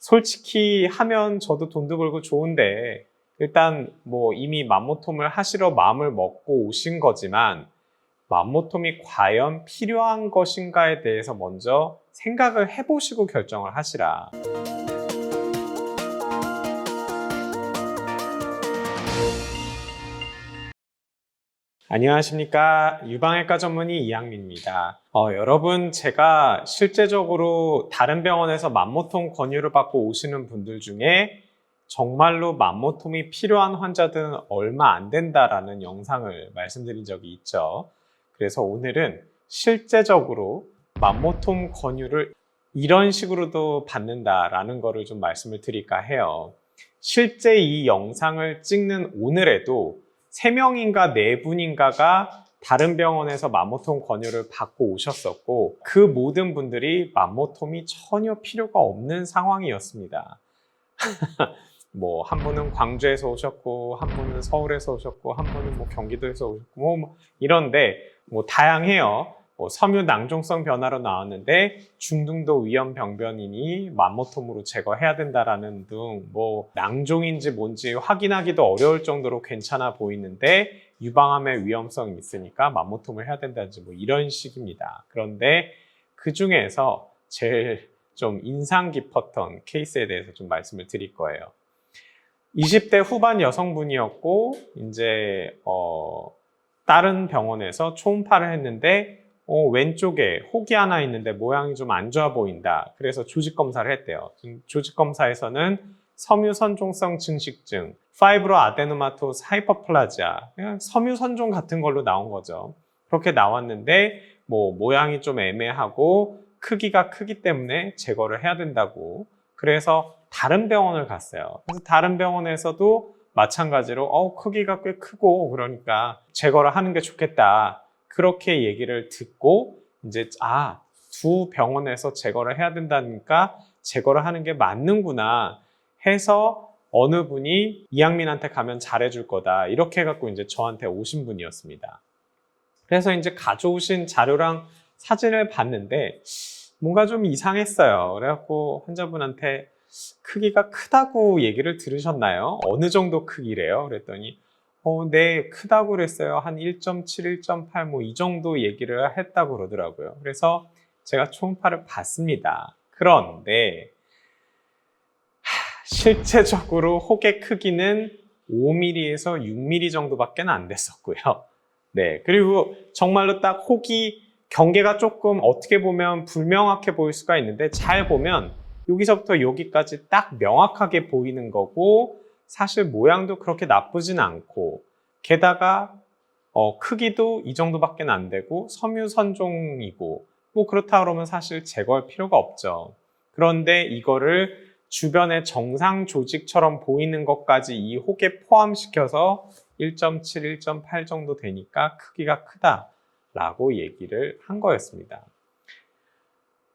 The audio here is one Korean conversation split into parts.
솔직히 하면 저도 돈도 벌고 좋은데 일단 뭐 이미 맘모톰을 하시러 마음을 먹고 오신 거지만 맘모톰이 과연 필요한 것인가에 대해서 먼저 생각을 해보시고 결정을 하시라. 안녕하십니까. 유방외과 전문의 이양민입니다. 여러분, 제가 실제적으로 다른 병원에서 맘모톰 권유를 받고 오시는 분들 중에 정말로 맘모톰이 필요한 환자들은 얼마 안 된다라는 영상을 말씀드린 적이 있죠. 그래서 오늘은 실제적으로 맘모톰 권유를 이런 식으로도 받는다라는 거를 좀 말씀을 드릴까 해요. 실제 이 영상을 찍는 오늘에도 3명인가 4분인가가 다른 병원에서 맘모톰 권유를 받고 오셨었고 그 모든 분들이 맘모톰이 전혀 필요가 없는 상황이었습니다. 뭐 한 분은 광주에서 오셨고 한 분은 서울에서 오셨고 한 분은 뭐 경기도에서 오셨고 뭐 이런데 뭐 다양해요. 뭐 섬유 낭종성 변화로 나왔는데 중등도 위험 병변이니 맘모톰으로 제거해야 된다라는 등 뭐 낭종인지 뭔지 확인하기도 어려울 정도로 괜찮아 보이는데 유방암의 위험성이 있으니까 맘모톰을 해야 된다든지 뭐 이런 식입니다. 그런데 그 중에서 제일 좀 인상 깊었던 케이스에 대해서 좀 말씀을 드릴 거예요. 20대 후반 여성분이었고 이제 다른 병원에서 초음파를 했는데 왼쪽에 혹이 하나 있는데 모양이 좀 안 좋아 보인다. 그래서 조직 검사를 했대요. 조직 검사에서는 섬유선종성 증식증, 파이브로 아데노마토스 하이퍼플라지아, 그냥 섬유선종 같은 걸로 나온 거죠. 그렇게 나왔는데 뭐 모양이 좀 애매하고 크기가 크기 때문에 제거를 해야 된다고. 그래서 다른 병원을 갔어요. 그래서 다른 병원에서도 마찬가지로 크기가 꽤 크고 그러니까 제거를 하는 게 좋겠다. 그렇게 얘기를 듣고 이제 두 병원에서 제거를 해야 된다니까 제거를 하는 게 맞는구나 해서 어느 분이 이양민한테 가면 잘해줄 거다 이렇게 해갖고 이제 저한테 오신 분이었습니다. 그래서 이제 가져오신 자료랑 사진을 봤는데 뭔가 좀 이상했어요. 그래갖고 환자분한테 크기가 크다고 얘기를 들으셨나요? 어느 정도 크기래요? 그랬더니 네, 크다고 그랬어요. 한 1.7, 1.8 뭐 이 정도 얘기를 했다고 그러더라고요. 그래서 제가 초음파를 봤습니다. 그런데 실제적으로 혹의 크기는 5mm에서 6mm 정도밖에 안 됐었고요. 네, 그리고 정말로 딱 혹이 경계가 조금 어떻게 보면 불명확해 보일 수가 있는데 잘 보면 여기서부터 여기까지 딱 명확하게 보이는 거고 사실 모양도 그렇게 나쁘진 않고 게다가 크기도 이 정도밖에 안 되고 섬유선종이고 뭐 그렇다 그러면 사실 제거할 필요가 없죠. 그런데 이거를 주변의 정상 조직처럼 보이는 것까지 이 혹에 포함시켜서 1.7, 1.8 정도 되니까 크기가 크다라고 얘기를 한 거였습니다.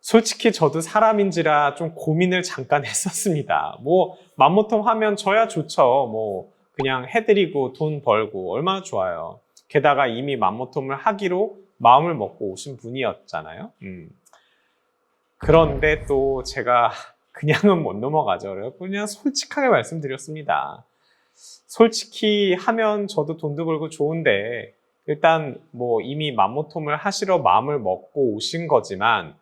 솔직히 저도 사람인지라 좀 고민을 잠깐 했었습니다. 뭐 맘모톰 하면 저야 좋죠. 뭐 그냥 해드리고 돈 벌고 얼마나 좋아요. 게다가 이미 맘모톰을 하기로 마음을 먹고 오신 분이었잖아요. 그런데 또 제가 그냥은 못 넘어가죠. 그래서 그냥 솔직하게 말씀드렸습니다. 솔직히 하면 저도 돈도 벌고 좋은데 일단 뭐 이미 맘모톰을 하시러 마음을 먹고 오신 거지만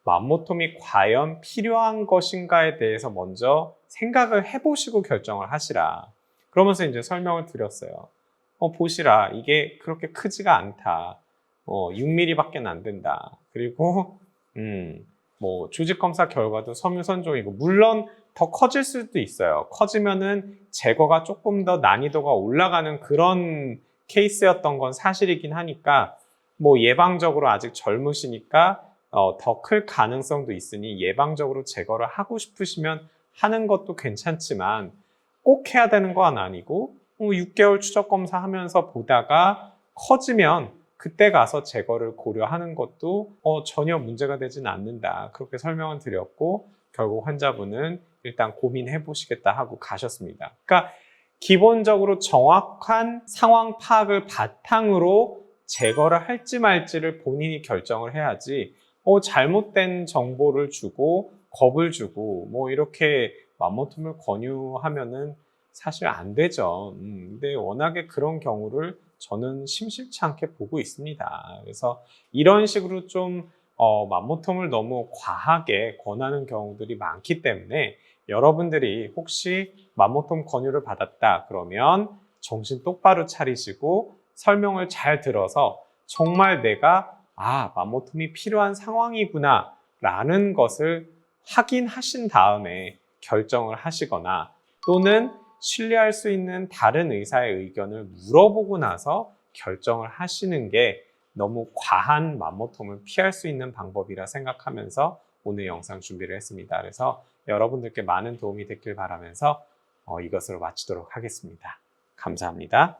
맘모톰이 과연 필요한 것인가에 대해서 먼저 생각을 해보시고 결정을 하시라. 그러면서 이제 설명을 드렸어요. 보시라. 이게 그렇게 크지가 않다. 6mm밖에 안 된다. 그리고 뭐 조직 검사 결과도 섬유선종이고 물론 더 커질 수도 있어요. 커지면은 제거가 조금 더 난이도가 올라가는 그런 케이스였던 건 사실이긴 하니까 뭐 예방적으로 아직 젊으시니까 더 클 가능성도 있으니 예방적으로 제거를 하고 싶으시면 하는 것도 괜찮지만 꼭 해야 되는 건 아니고 6개월 추적 검사하면서 보다가 커지면 그때 가서 제거를 고려하는 것도 전혀 문제가 되진 않는다. 그렇게 설명을 드렸고 결국 환자분은 일단 고민해 보시겠다 하고 가셨습니다. 그러니까 기본적으로 정확한 상황 파악을 바탕으로 제거를 할지 말지를 본인이 결정을 해야지 잘못된 정보를 주고 겁을 주고 뭐 이렇게 맘모톰을 권유하면은 사실 안 되죠. 근데 워낙에 그런 경우를 저는 심심치 않게 보고 있습니다. 그래서 이런 식으로 좀 맘모톰을 너무 과하게 권하는 경우들이 많기 때문에 여러분들이 혹시 맘모톰 권유를 받았다 그러면 정신 똑바로 차리시고 설명을 잘 들어서 정말 내가 맘모톰이 필요한 상황이구나 라는 것을 확인하신 다음에 결정을 하시거나 또는 신뢰할 수 있는 다른 의사의 의견을 물어보고 나서 결정을 하시는 게 너무 과한 맘모톰을 피할 수 있는 방법이라 생각하면서 오늘 영상 준비를 했습니다. 그래서 여러분들께 많은 도움이 됐길 바라면서 이것으로 마치도록 하겠습니다. 감사합니다.